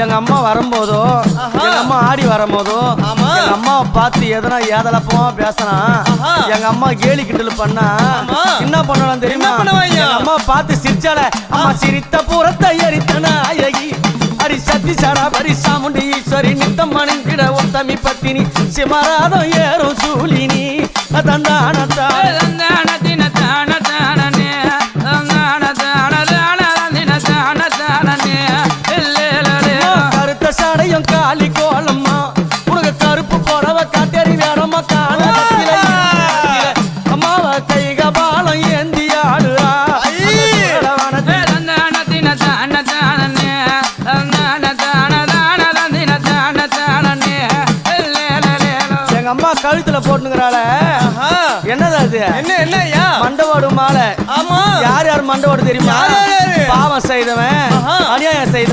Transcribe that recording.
எங்க அம்மா வரும்போதோ எங்க அம்மா ஆடி வரும்போதோ எங்க அம்மாவை பார்த்து எதனா ஏதலப்பமா பேசினா எங்க அம்மா கேலி கிண்டல் பண்ணா என்ன பண்ணலாம் தெரியுமா? எங்க அம்மா பார்த்து சிரிச்சால அம்மா சிரித்த பூரத்தை எரித்தன அழகி அடி சத்தி சாரா பரி சாமுண்டி ஈஸ்வரி நித்தம் மணிங்கிட உத்தமி பத்தினி சிமராதம் ஏறும் சூலினி தந்தானத்தா கருத்த சாடையும் காலி கோலம்மா உனக்கு கருப்பு போடவ காட்டேரி வேடமா காண அம்மாவ கைக பாலம் ஏந்தி ஆடுறா எங்க அம்மா கழுத்துல போட்டுங்கிறாள என்னது அது? என்ன மண்டவோடு மாலை. யார் யார் மண்டவோடு தெரியுமா? பாவம் செய்தவன் அநியாயம் செய்த